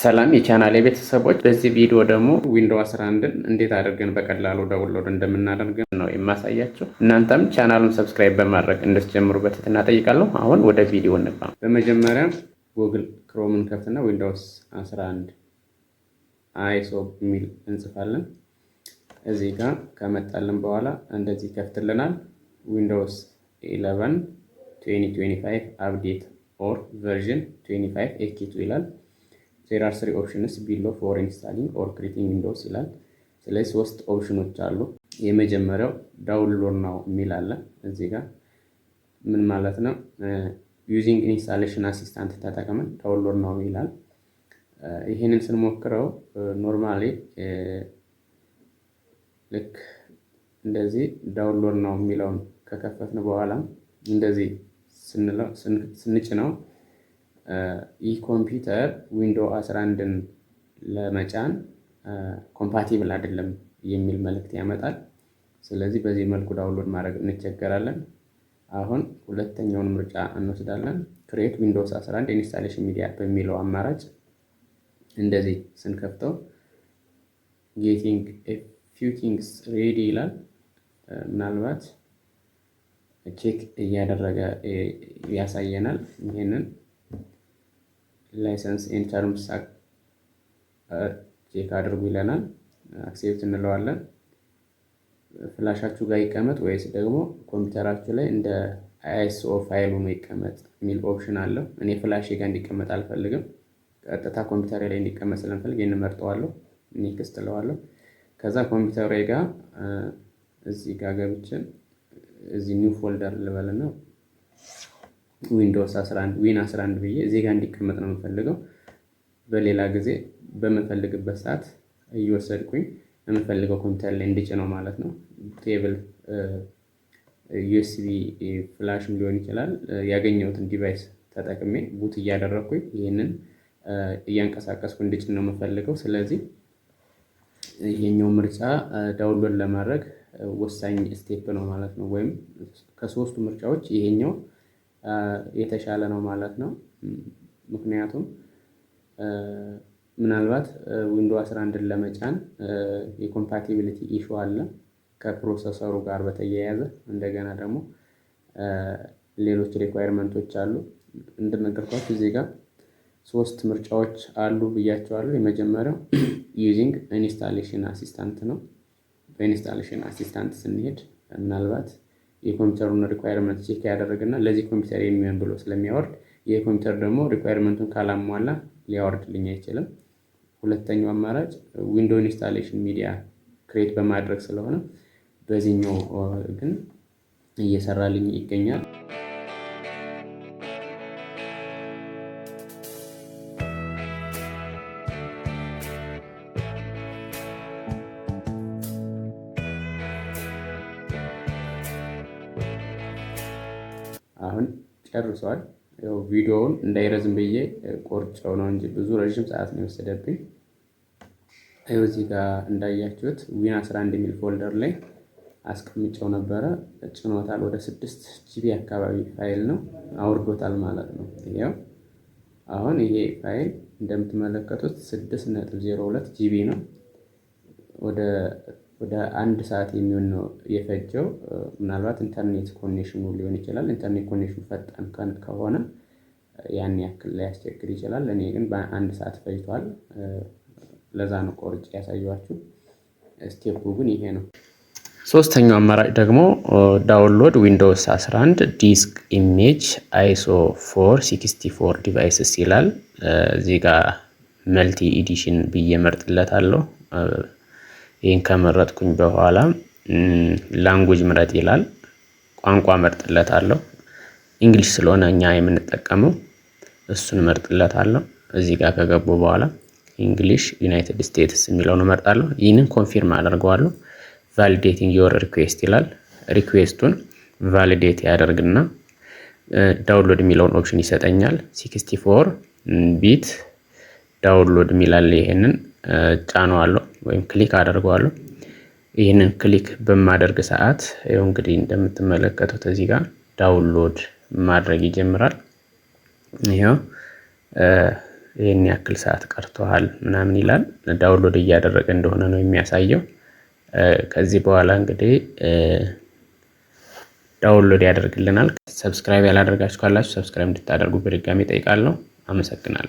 ሰላም የቻናሌ ቤተሰቦች፣ በዚህ ቪዲዮ ደግሞ ዊንዶውስ 11ን እንዴት አድርገን በቀላሉ ዳውንሎድ እንደምናደርግ ነው የማሳያችሁ። እናንተም ቻናሉን ሰብስክራይብ በማድረግ እንድትጀምሩ በትህትና እጠይቃለሁ። አሁን ወደ ቪዲዮ እንግባ። በመጀመሪያ ጉግል ክሮምን ከፍትና ዊንዶውስ 11 አይሶ የሚል እንጽፋለን። እዚህ ጋር ከመጣልን በኋላ እንደዚህ ከፍትልናል። ዊንዶውስ 11 2025 አፕዴት ኦር ቨርዥን 25 ኤኪቱ ይላል። there are 3 options below for installing or creating windows ይላል። ስለዚህ 3 ኦፕሽኖች አሉ። የመጀመሪያው ዳውንሎድ ነው የሚል አለ። እዚህ ጋር ምን ማለት ነው? using installation assistant ተጠቅመን ዳውንሎድ ነው ይላል። ይሄንን ስንሞክረው ኖርማሊ ልክ እንደዚህ ዳውንሎድ ነው የሚለውን ከከፈትን በኋላ እንደዚህ ስንጭነው ይህ ኮምፒውተር ዊንዶው 11ን ለመጫን ኮምፓቲብል አይደለም የሚል መልእክት ያመጣል። ስለዚህ በዚህ መልኩ ዳውንሎድ ማድረግ እንቸገራለን። አሁን ሁለተኛውን ምርጫ እንወስዳለን። ክሬት ዊንዶውስ 11 ኢንስታሌሽን ሚዲያ በሚለው አማራጭ እንደዚህ ስንከፍተው ጌቲንግ ኤ ፊው ቲንግስ ሬዲ ይላል። ምናልባት ቼክ እያደረገ ያሳየናል። ይሄንን ላይሰንስ ኤንድ ተርምስ ቼክ አድርጉ ይለናል። አክሴፕት እንለዋለን። ፍላሻችሁ ጋር ይቀመጥ ወይስ ደግሞ ኮምፒውተራችሁ ላይ እንደ አይኤስኦ ፋይል ሆኖ ይቀመጥ የሚል ኦፕሽን አለው። እኔ ፍላሽ ጋር እንዲቀመጥ አልፈልግም። ቀጥታ ኮምፒውተሬ ላይ እንዲቀመጥ ስለምፈልግ ይሄን መርጠዋለሁ። ኔክስት እለዋለሁ። ከዛ ኮምፒውተሬ ጋር እዚህ ጋር ገብቼ እዚህ ኒው ፎልደር ልበልና ዊንዶውስ 11 ዊን 11 ብዬ እዚህ ጋር እንዲቀመጥ ነው የምፈልገው። በሌላ ጊዜ በመፈልግበት ሰዓት እየወሰድኩኝ የምፈልገው ኮምፒውተር ላይ እንዲጭነው ማለት ነው። ቴብል ዩኤስቢ ፍላሽም ሊሆን ይችላል። ያገኘሁትን ዲቫይስ ተጠቅሜ ቡት እያደረኩኝ ይሄንን እያንቀሳቀስኩ እንዲጭን ነው የምፈልገው። ስለዚህ ይሄኛው ምርጫ ዳውንሎድ ለማድረግ ወሳኝ ስቴፕ ነው ማለት ነው። ወይም ከሶስቱ ምርጫዎች ይሄኛው የተሻለ ነው ማለት ነው። ምክንያቱም ምናልባት ዊንዶውስ 11ን ለመጫን የኮምፓቲቢሊቲ ኢሹ አለ ከፕሮሰሰሩ ጋር በተያያዘ። እንደገና ደግሞ ሌሎች ሪኳየርመንቶች አሉ። እንደነገርኳችሁ እዚህ ጋር 3 ምርጫዎች አሉ ብያቸዋለሁ። የመጀመሪያው ዩዚንግ ኢንስታሌሽን አሲስታንት ነው። በኢንስታሌሽን አሲስታንት ስንሄድ ምናልባት የኮምፒውተሩን ሪኳየርመንት ቼክ ያደረግና ለዚህ ኮምፒውተር የሚሆን ብሎ ስለሚያወርድ ይሄ ኮምፒውተር ደግሞ ሪኳየርመንቱን ካላሟላ ሊያወርድልኝ አይችልም። ሁለተኛው አማራጭ ዊንዶው ኢንስታሌሽን ሚዲያ ክሬት በማድረግ ስለሆነ በዚህኛው ግን እየሰራልኝ ይገኛል። አሁን ጨርሷል። ያው ቪዲዮውን እንዳይረዝም ብዬ ቆርጬው ነው እንጂ ብዙ ረጅም ሰዓት ነው የወሰደብኝ። ይኸው እዚህ ጋር እንዳያችሁት ዊን 11 የሚል ፎልደር ላይ አስቀምጬው ነበረ። ጭኖታል። ወደ 6 ጂቢ አካባቢ ፋይል ነው አውርዶታል ማለት ነው። ይሄው አሁን ይሄ ፋይል እንደምትመለከቱት 6.02 ጂቢ ነው። ወደ 1 ሰዓት የሚሆን ነው የፈጀው። ምናልባት ኢንተርኔት ኮኔክሽኑ ሊሆን ይችላል። ኢንተርኔት ኮኔክሽኑ ፈጣን ከሆነ ያን ያክል ሊያስቸግር ይችላል። እኔ ግን በ1 ሰዓት ፈጅቷል። ለዛ ነው ቆርጬ ያሳየኋችሁ። ስቴፑ ግን ይሄ ነው። ሶስተኛው አማራጭ ደግሞ ዳውንሎድ ዊንዶውስ 11 ዲስክ ኢሜጅ አይሶ 464 ዲቫይስስ ይላል። እዚህ ጋር መልቲ ኤዲሽን ብዬ መርጥለታለሁ። ይሄን ከመረጥኩኝ በኋላ ላንጉዌጅ ምረጥ ይላል። ቋንቋ መርጥለታለሁ። እንግሊሽ ስለሆነ እኛ የምንጠቀመው እሱን መርጥለታለሁ። እዚህ ጋር ከገቡ በኋላ እንግሊሽ ዩናይትድ ስቴትስ የሚለውን መርጣለሁ። ይህንን ኮንፊርም አደርገዋለሁ። ቫሊዴቲንግ ዮር ሪኩዌስት ይላል። ሪኩዌስቱን ቫሊዴት ያደርግና ዳውንሎድ የሚለውን ኦፕሽን ይሰጠኛል። 64 ቢት ዳውንሎድ የሚላል። ይሄንን ጫነዋለሁ ወይም ክሊክ አደርገዋለሁ። ይህንን ክሊክ በማደርግ ሰዓት ይኸው እንግዲህ እንደምትመለከቱት እዚህ ጋር ዳውንሎድ ማድረግ ይጀምራል። ይሄው ይሄን ያክል ሰዓት ቀርቶሃል ምናምን ይላል። ዳውንሎድ እያደረገ እንደሆነ ነው የሚያሳየው። ከዚህ በኋላ እንግዲህ ዳውንሎድ ያደርግልናል። ሰብስክራይብ ያላደረጋችሁ ካላችሁ ሰብስክራይብ እንድታደርጉ በድጋሚ እጠይቃለሁ። አመሰግናለሁ።